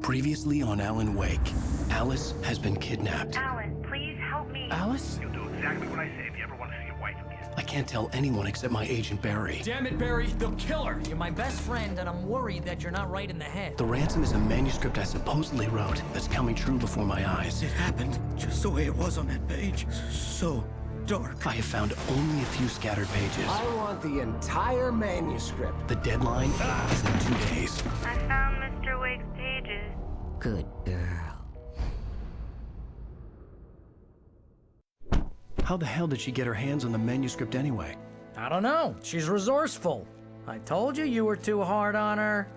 Previously on A.Wake, Alice has been kidnapped. Alan, please help me. Alice? You'll do exactly what I say if you ever want to see your wife again. I can't tell anyone except my agent Barry. Damn it, Barry, they'll kill her! You're my best friend, and I'm worried that you're not right in the head. The ransom is a manuscript I supposedly wrote that's coming true before my eyes. It happened just the way it was on that page. So dark. I have found only a few scattered pages. I want the entire manuscript. The deadline is in 2 days. I found Mr. Wake's pages. Good girl. How the hell did she get her hands on the manuscript anyway? I don't know. She's resourceful. I told you you were too hard on her.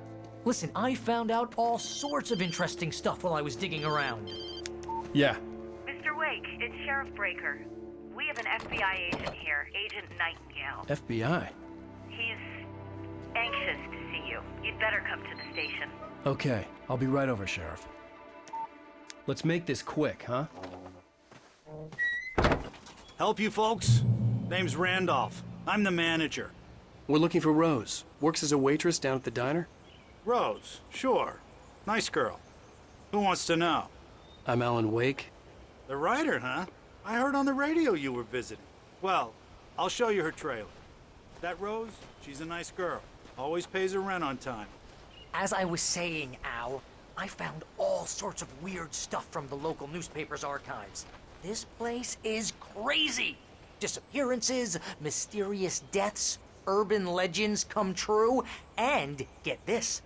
Listen, I found out all sorts of interesting stuff while I was digging around. Yeah. Mr. Wake, it's Sheriff Breaker. We have an FBI agent here, Agent Nightingale. FBI? He's anxious to see you. You'd better come to the station. Okay, I'll be right over, Sheriff. Let's make this quick, huh? Help you folks? Name's Randolph. I'm the manager. We're looking for Rose. Works as a waitress down at the diner. Rose, sure. Nice girl. Who wants to know? I'm A.Wake. The writer, huh? I heard on the radio you were visiting. Well, I'll show you her trailer. That Rose, she's a nice girl. Always pays her rent on time. As I was saying, Al, I found all sorts of weird stuff from the local newspaper's archives. This place is crazy! Disappearances, mysterious deaths, urban legends come true, and get this,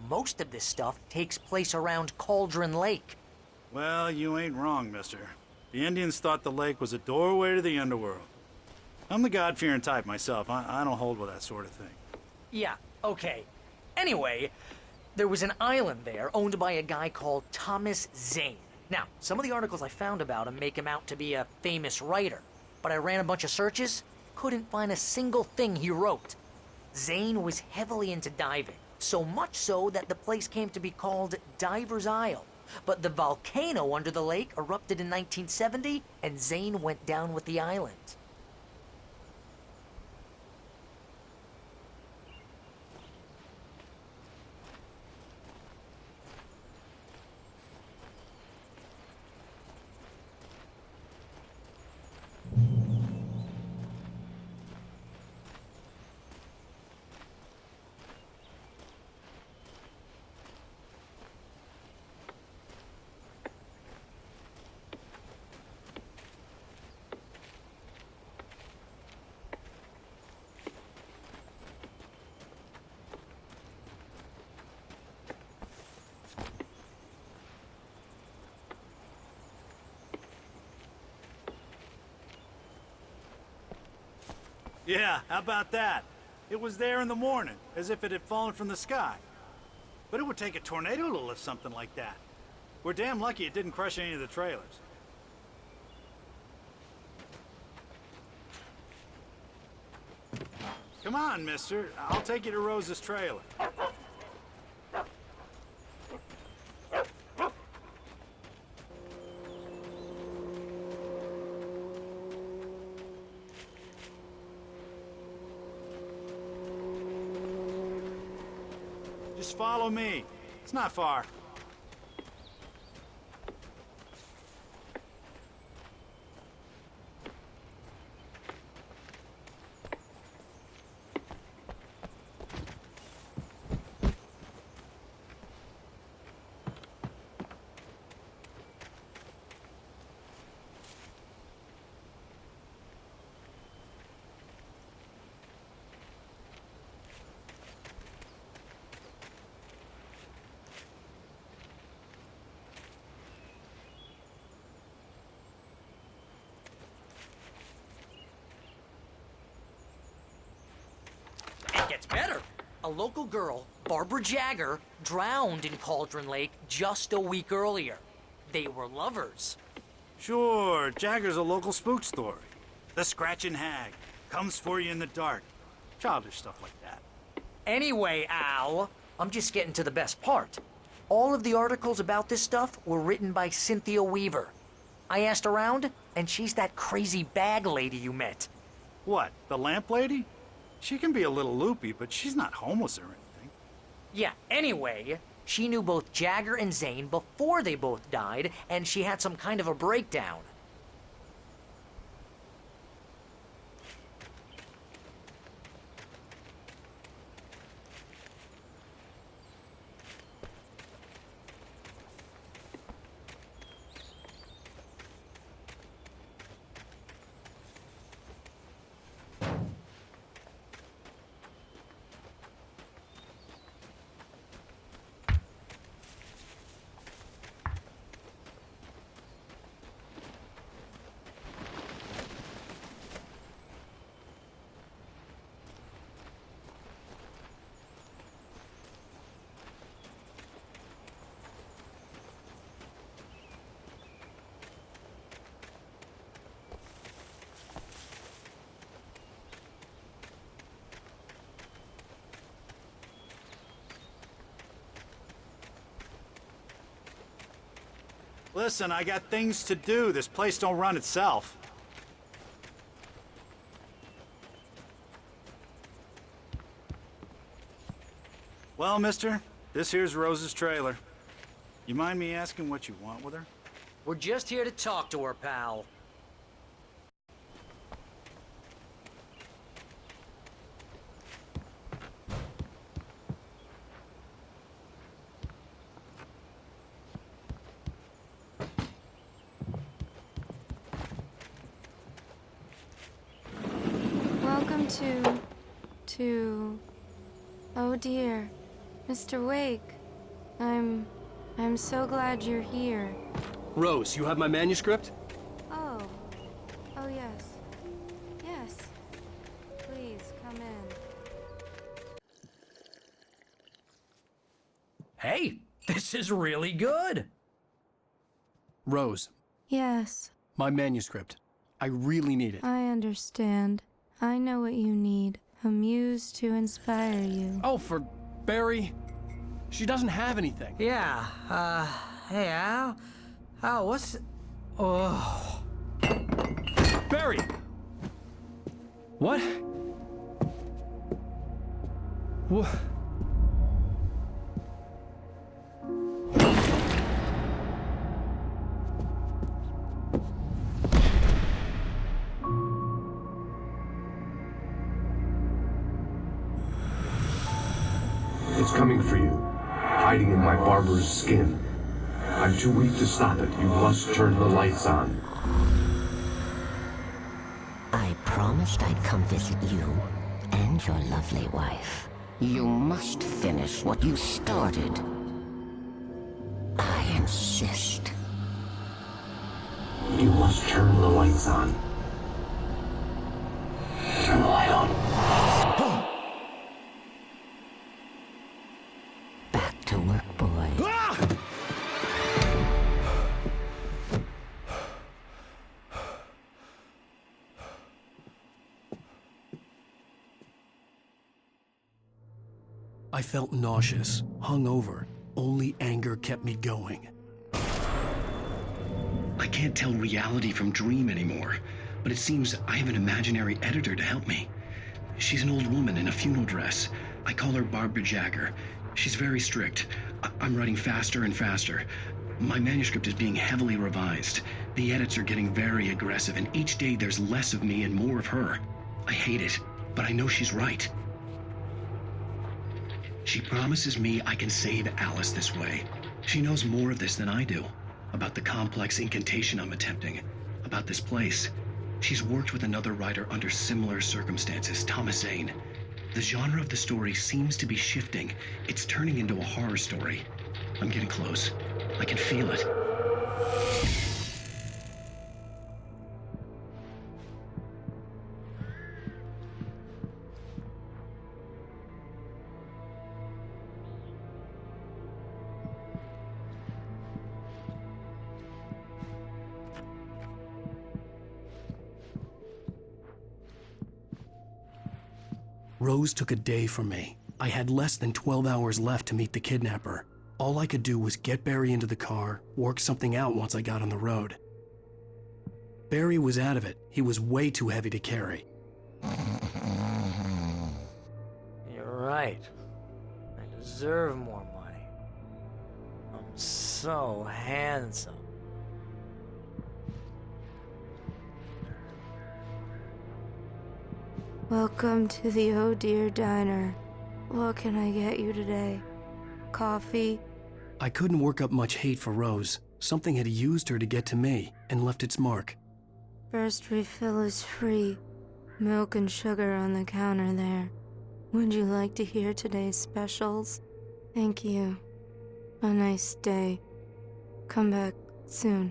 most of this stuff takes place around Cauldron Lake. Well, you ain't wrong, mister. The Indians thought the lake was a doorway to the underworld. I'm the God-fearing type myself. I don't hold with that sort of thing. Yeah, okay. Anyway, there was an island there owned by a guy called Thomas Zane. Now, some of the articles I found about him make him out to be a famous writer, but I ran a bunch of searches, couldn't find a single thing he wrote. Zane was heavily into diving, so much so that the place came to be called Diver's Isle. But the volcano under the lake erupted in 1970, and Zane went down with the island. Yeah, how about that? It was there in the morning, as if it had fallen from the sky. But it would take a tornado to lift something like that. We're damn lucky it didn't crush any of the trailers. Come on, mister. I'll take you to Rose's trailer. Just follow me. It's not far. It gets better. A local girl, Barbara Jagger, drowned in Cauldron Lake just a week earlier. They were lovers. Sure, Jagger's a local spook story. The Scratching Hag comes for you in the dark. Childish stuff like that. Anyway, Al, I'm just getting to the best part. All of the articles about this stuff were written by Cynthia Weaver. I asked around, and she's that crazy bag lady you met. What, the lamp lady? She can be a little loopy, but she's not homeless or anything. Yeah, anyway, She knew both Jagger and Zane before they both died, and she had some kind of a breakdown. Listen, I got things to do. This place don't run itself. Well, mister, this here's Rose's trailer. You mind me asking what you want with her? We're just here to talk to her, pal. Welcome to... Oh dear, Mr. Wake. I'm so glad you're here. Rose, you have my manuscript? Oh. Oh yes. Yes. Please, come in. Hey, this is really good. Rose, Yes, my manuscript. I really need it. I understand. I know what you need. A muse to inspire you. Oh, for Barry? She doesn't have anything. Yeah, hey, Al? Al, what's... Oh... Barry! What? What? It's coming for you, hiding in my barber's skin. I'm too weak to stop it. You must turn the lights on. I promised I'd come visit you and your lovely wife. You must finish what you started. I insist. You must turn the lights on. Turn the light on. Back to work, boy. I felt nauseous, hungover. Only anger kept me going. I can't tell reality from dream anymore, but it seems I have an imaginary editor to help me. She's an old woman in a funeral dress. I call her Barbara Jagger. She's very strict. I'm writing faster and faster. My manuscript is being heavily revised. The edits are getting very aggressive, and each day there's less of me and more of her. I hate it, but I know she's right. She promises me I can save Alice this way. She knows more of this than I do. About the complex incantation I'm attempting. About this place. She's worked with another writer under similar circumstances, Thomas Zane. The genre of the story seems to be shifting. It's turning into a horror story. I'm getting close. I can feel it. Rose took a day from me. I had less than 12 hours left to meet the kidnapper. All I could do was get Barry into the car, work something out once I got on the road. Barry was out of it. He was way too heavy to carry. You're right. I deserve more money. So handsome. Welcome to the Oh Dear Diner. What can I get you today? Coffee? I couldn't work up much hate for Rose. Something had used her to get to me and left its mark. First refill is free. Milk and sugar on the counter there. Would you like to hear today's specials? Thank you. A nice day. Come back soon.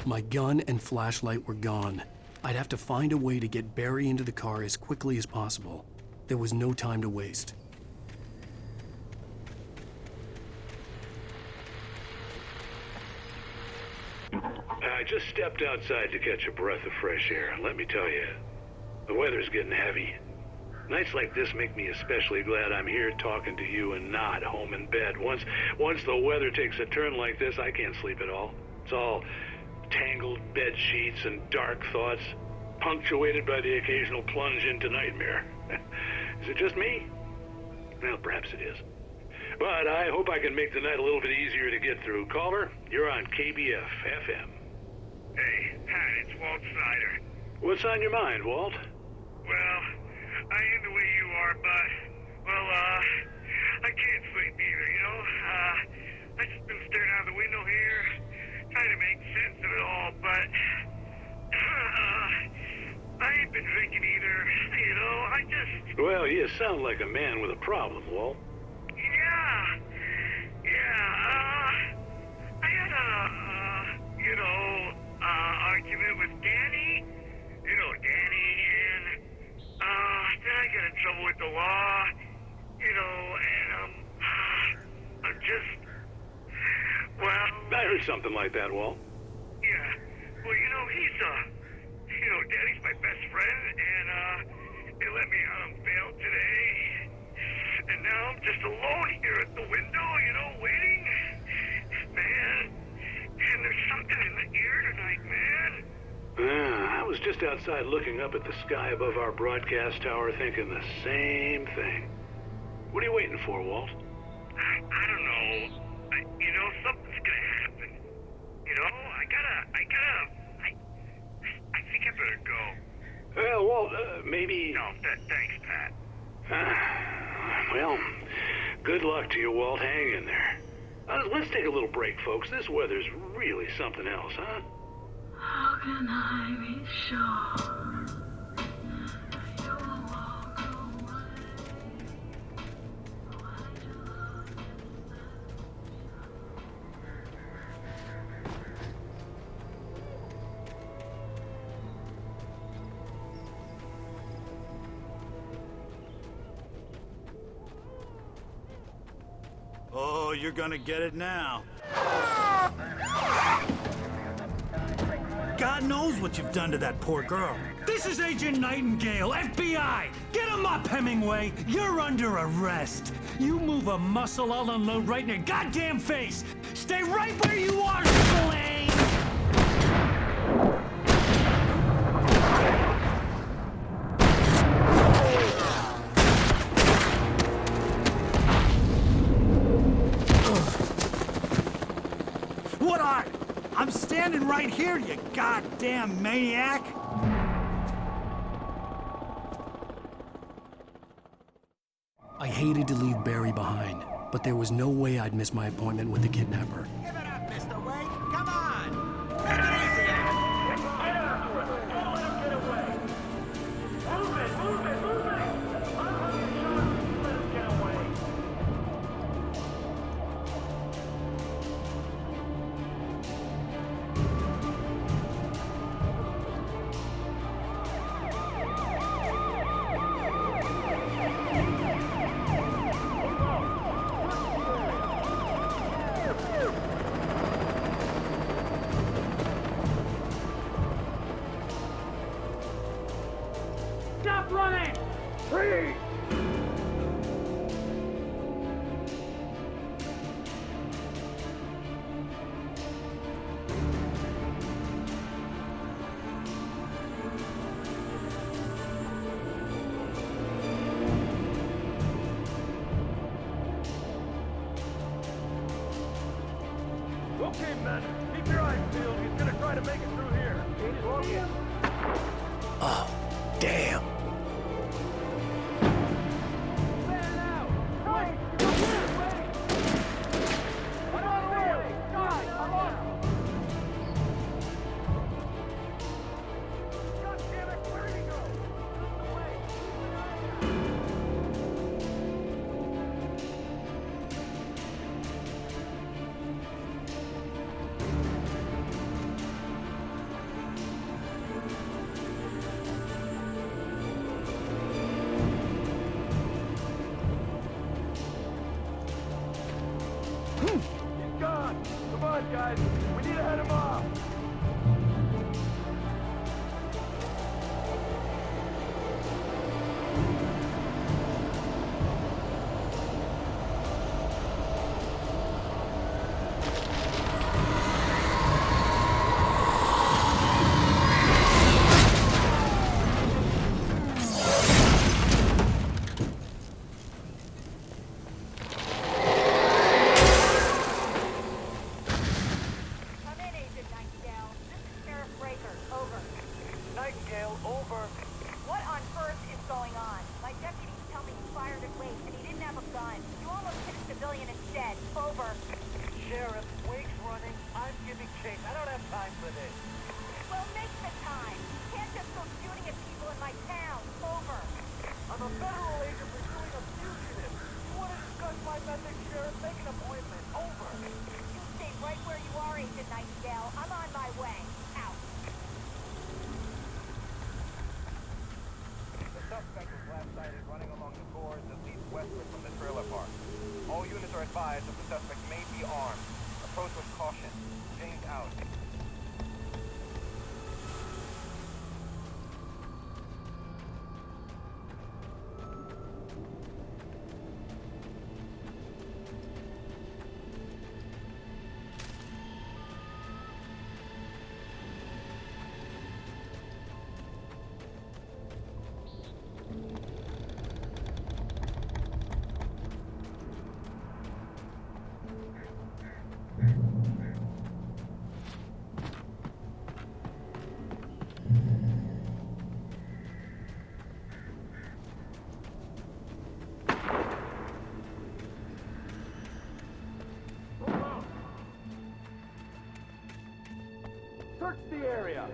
My gun and flashlight were gone. I'd have to find a way to get Barry into the car as quickly as possible. There was no time to waste. I just stepped outside to catch a breath of fresh air. Let me tell you, the weather's getting heavy. Nights like this make me especially glad I'm here talking to you and not home in bed. Once the weather takes a turn like this, I can't sleep at all. It's all tangled bed sheets and dark thoughts, punctuated by the occasional plunge into nightmare. Is it just me? Well, perhaps it is. But I hope I can make the night a little bit easier to get through. Caller, you're on KBF FM. Hey, Pat, it's Walt Snyder. What's on your mind, Walt? Well, I am the way you are, but, I can't sleep either, you know? I just been staring out the window here, trying to make sense of it all, but, I ain't been drinking either, you know? Well, you sound like a man with a problem, Walt. I had argument with Danny. You know Danny, and, then I got in trouble with the law, you know, and, I'm just, well... I heard something like that, Walt. Yeah, well, you know, Danny's my best friend, and, they let me out on bail today. And now I'm just alone here at the window, you know, waiting. Man, and there's something in the air tonight, man. I was just outside looking up at the sky above our broadcast tower thinking the same thing. What are you waiting for, Walt? I don't know. You know, something's gonna happen. You know, I think I better go. Well, Walt, maybe... No, thanks, Pat. Well, good luck to you, Walt. Hang in there. Let's take a little break, folks. This weather's really something else, huh? How can I be sure you will walk away? Oh, you're gonna get it now. God knows what you've done to that poor girl. This is Agent Nightingale, FBI! Get him up, Hemingway! You're under arrest! You move a muscle, I'll unload right in your goddamn face! Stay right where you are, Spillane! What are you? I'm standing right here, you goddamn maniac! I hated to leave Barry behind, but there was no way I'd miss my appointment with the kidnapper. Give it up, Mr. Wake! Come on! Take it easy, Ed! Get after him! Don't let him get away! Move it! Move it! Move it! I'm going to shot him! Let him get away! me. Okay, men, keep your eyes peeled. He's gonna try to make it through here. He's looking. Oh, damn. Stand out! Wait! Wait! I'm on the way! Guys, I'm on! God damn it, where did he go? He's gone! Come on, guys! We need to head him off! Come in, Agent Nightingale. This is Sheriff Breaker. Over. Nightingale, over. What on earth is going on? My deputies tell me he fired at Wake and he didn't have a gun. You almost hit a civilian instead. Over. Sheriff, Wake's running. I'm giving chase. I don't have time for this. Well, make the time. You can't just go shooting at people in my town. Over. I'm a federal agent pursuing a fugitive. You want to discuss my methods, Sheriff? Make an appointment. Over. You stay right where you are, Agent Nightingale. I'm on my way. Out. The suspect was last sighted running along the gorge that leads westward from the trailer park. All units are advised that the suspect may be armed. Approach with caution. James out. Search the area.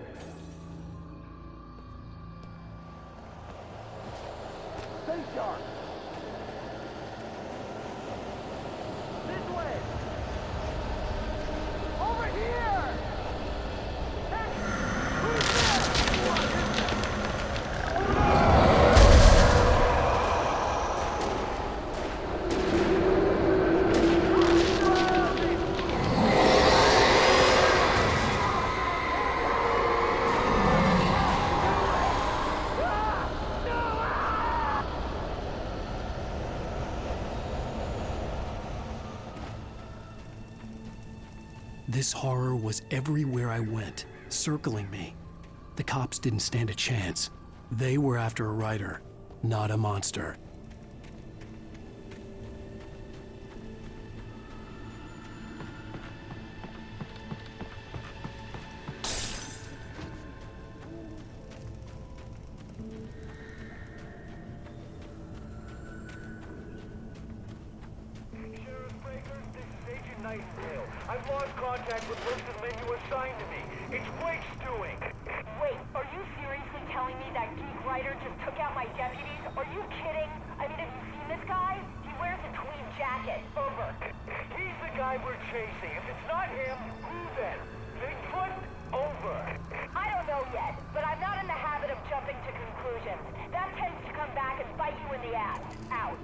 Stay sharp. This way. Over here. Hey, who's This horror was everywhere I went, circling me. The cops didn't stand a chance. They were after a writer, not a monster. Sheriff Breaker, this is Agent Nightingale. I've lost contact with most of the men you assigned to me. It's Wake's doing. Wait, are you seriously telling me that geek writer just took out my deputies? Are you kidding? I mean, have you seen this guy? He wears a tweed jacket. Over. He's the guy we're chasing. If it's not him, who then? Bigfoot? Over. I don't know yet, but I'm not in the habit of jumping to conclusions. That tends to come back and bite you in the ass. Out.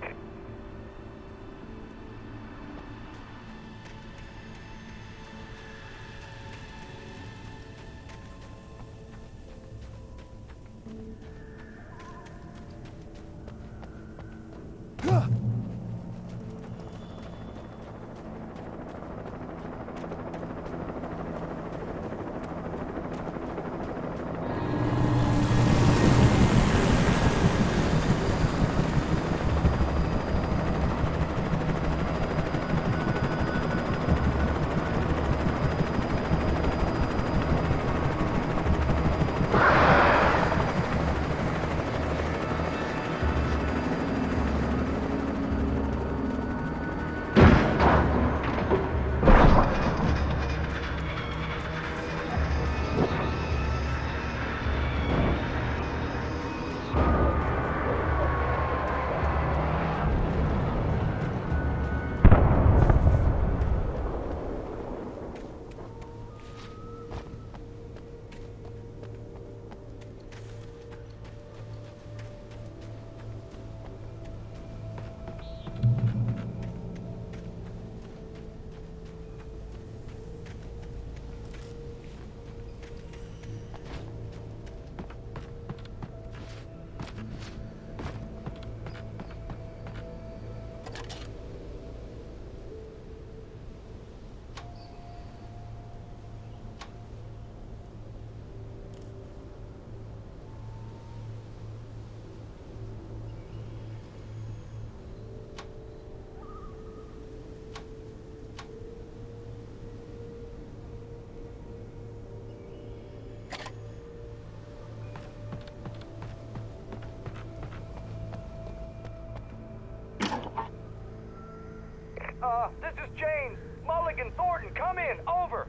This is James. Mulligan, Thornton, come in. Over.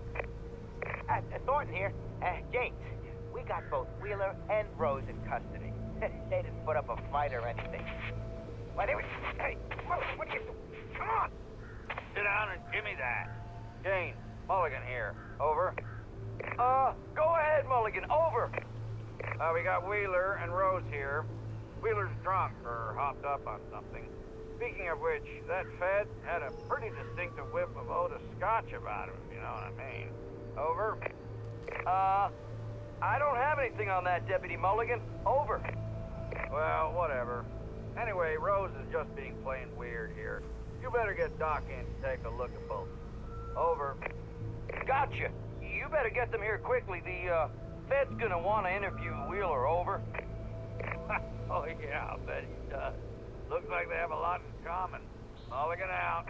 Thornton here. James, we got both Wheeler and Rose in custody. They didn't put up a fight or anything. Why, they were... Hey, what are you... Come on! Sit down and give me that. Jane, Mulligan here. Over. Go ahead, Mulligan. Over. We got Wheeler and Rose here. Wheeler's drunk or hopped up on something. Speaking of which, that Fed had a pretty distinctive whiff of Otis Scotch about him, if you know what I mean. Over. I don't have anything on that, Deputy Mulligan. Over. Well, whatever. Anyway, Rose is just being plain weird here. You better get Doc in to take a look at both. Over. Gotcha. You better get them here quickly. The, Fed's gonna want to interview Wheeler. Over. Oh, yeah, I'll bet he does. Looks like they have a lot in common. Mulligan out.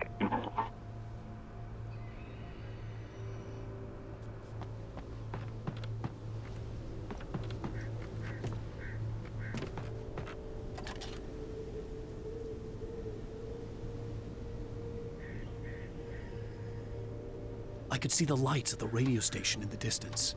I could see the lights of the radio station in the distance.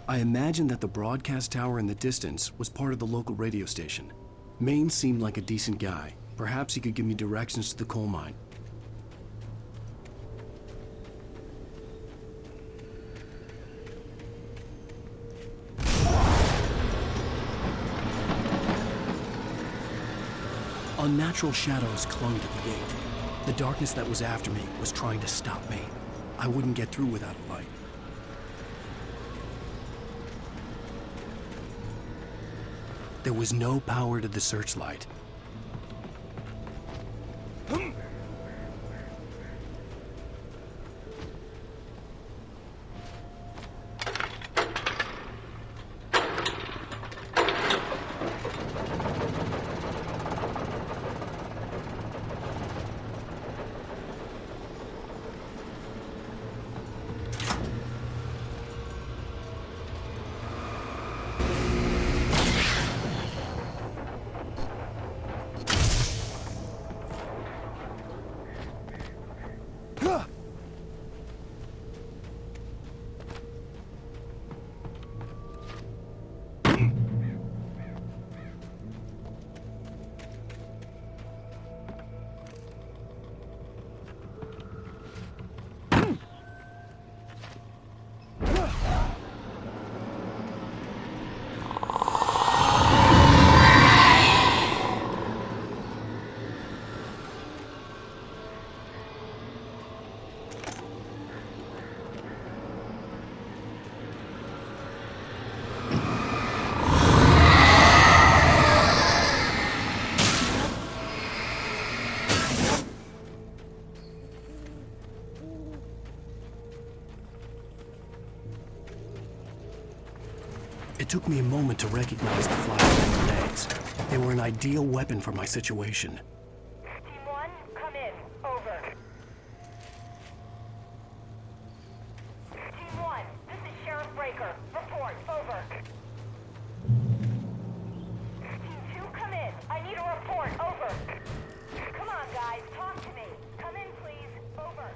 I imagined that the broadcast tower in the distance was part of the local radio station. Maine seemed like a decent guy. Perhaps he could give me directions to the coal mine. Unnatural shadows clung to the gate. The darkness that was after me was trying to stop me. I wouldn't get through without a light. There was no power to the searchlight. It took me a moment to recognize the flashbang grenades. They were an ideal weapon for my situation. Team 1, come in. Over. Team 1, this is Sheriff Breaker. Report. Over. Team 2, come in. I need a report. Over. Come on, guys. Talk to me. Come in, please. Over.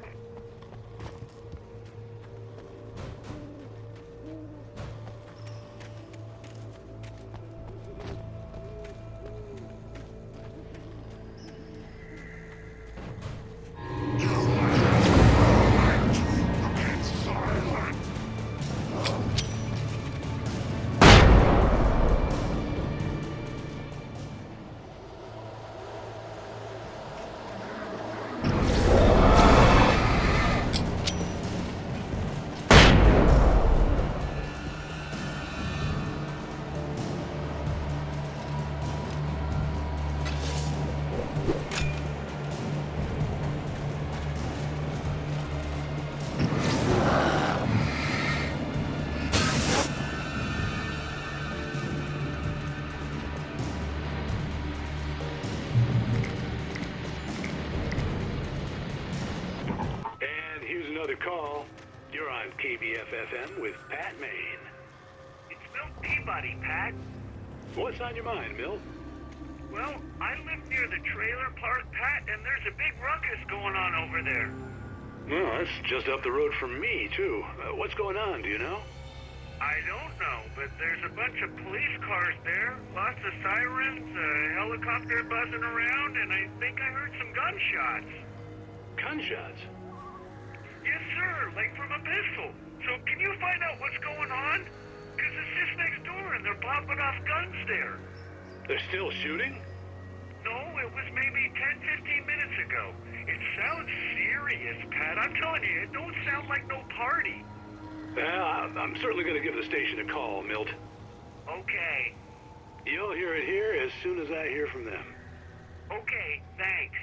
And here's another call. You're on KBF-FM with Pat Maine. It's Milt Peabody, Pat. What's on your mind, Milt? Well, I live near the trailer park, Pat, and there's a big ruckus going on over there. Well, that's just up the road from me, too. What's going on, do you know? I don't know, but there's a bunch of police cars there, lots of sirens, a helicopter buzzing around, and I think I heard some gunshots. Gunshots? Yes, sir, like from a pistol. So can you find out what's going on? Because it's just next door and they're popping off guns there. They're still shooting? No, it was maybe 10, 15 minutes ago. It sounds serious, Pat. I'm telling you, it don't sound like no party. I'm certainly going to give the station a call, Milt. Okay. You'll hear it here as soon as I hear from them. Okay, thanks.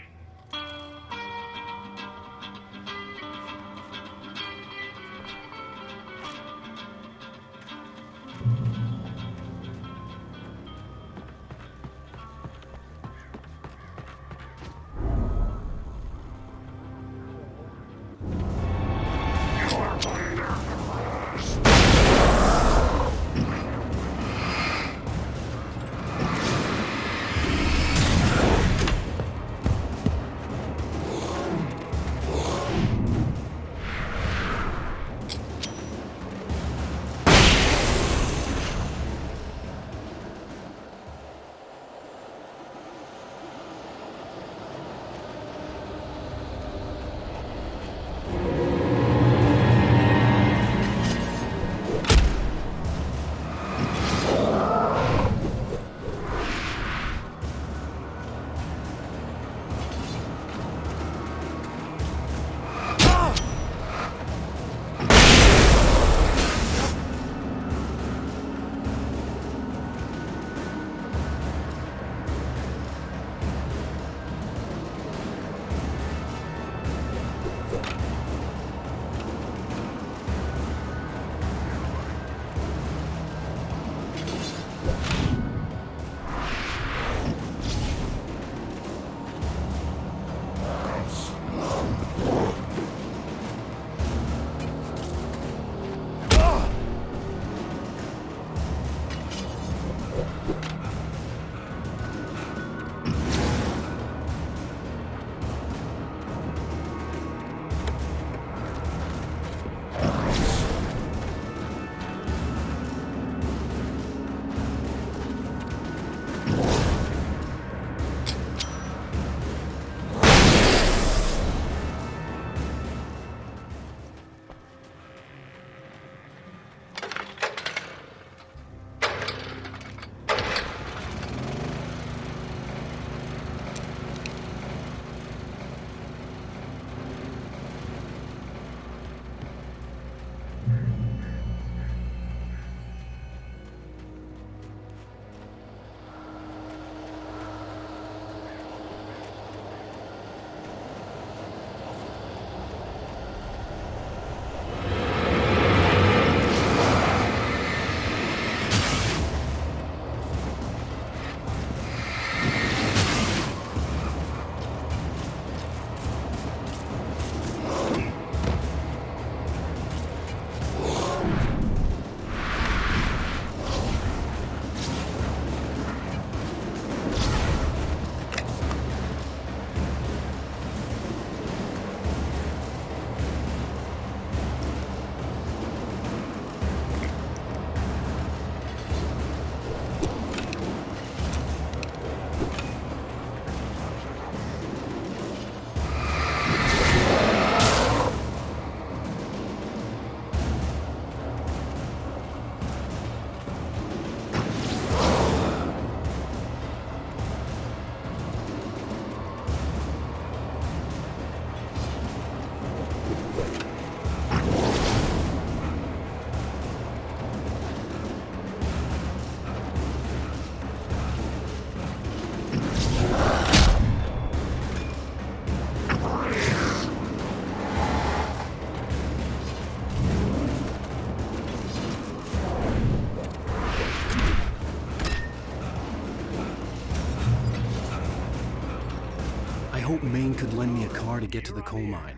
hoped Maine could lend me a car to get to the coal mine.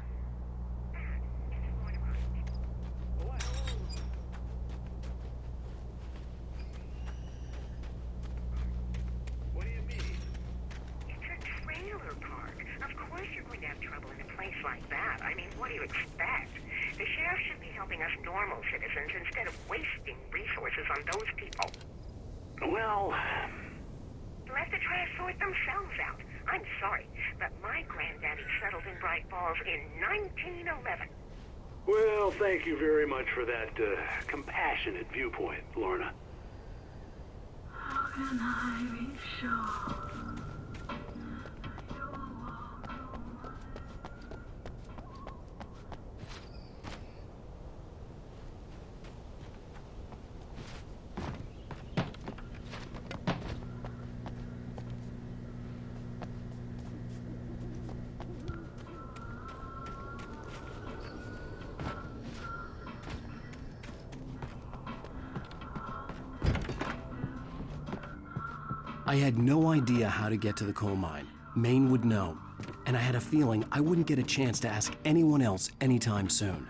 What do you mean? It's a trailer park. Of course you're going to have trouble in a place like that. I mean, what do you expect? The sheriff should be helping us normal citizens instead of wasting resources on those people. Well, Let the trash sort themselves out. I'm sorry, but my granddaddy settled in Bright Falls in 1911. Well, thank you very much for that compassionate viewpoint, Lorna. How can I be sure? I had no idea how to get to the coal mine. Maine would know, and I had a feeling I wouldn't get a chance to ask anyone else anytime soon.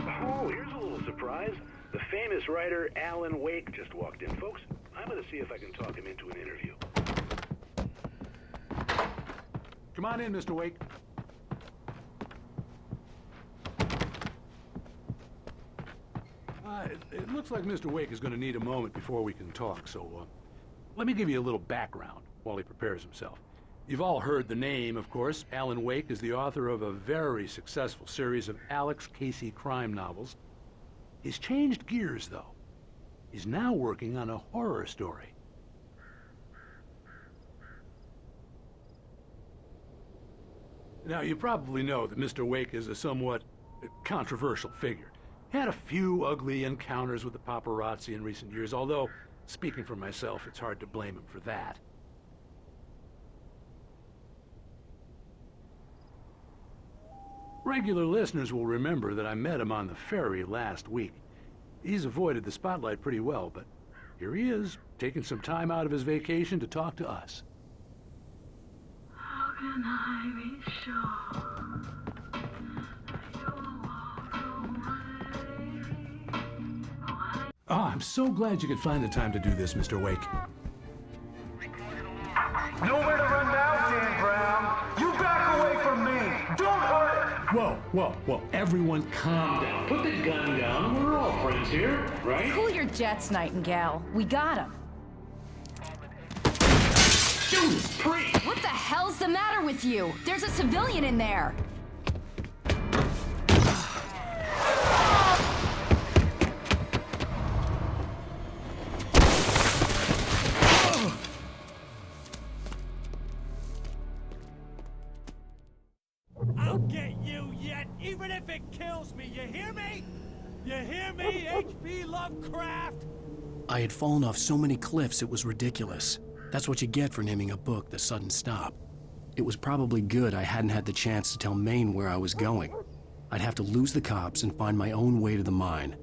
Oh, here's a little surprise. The famous writer A.Wake just walked in, folks. I'm gonna see if I can talk him into an interview. Come on in, Mr. Wake. It looks like Mr. Wake is going to need a moment before we can talk, so let me give you a little background while he prepares himself. You've all heard the name, of course. Alan Wake is the author of a very successful series of Alex Casey crime novels. He's changed gears, though. He's now working on a horror story. Now, you probably know that Mr. Wake is a somewhat controversial figure. Had a few ugly encounters with the paparazzi in recent years, although, speaking for myself, it's hard to blame him for that. Regular listeners will remember that I met him on the ferry last week. He's avoided the spotlight pretty well, but here he is, taking some time out of his vacation to talk to us. How can I be sure? Oh, I'm so glad you could find the time to do this, Mr. Wake. Nowhere to run now, Dan Brown. You back away from me. Don't hurt it. Whoa. Everyone calm down. Put the gun down. We're all friends here, right? Cool your jets, Nightingale. We got him. Judas Priest! What the hell's the matter with you? There's a civilian in there. I'll get you yet, even if it kills me, you hear me? You hear me, H.P. Lovecraft? I had fallen off so many cliffs it was ridiculous. That's what you get for naming a book The Sudden Stop. It was probably good I hadn't had the chance to tell Maine where I was going. I'd have to lose the cops and find my own way to the mine.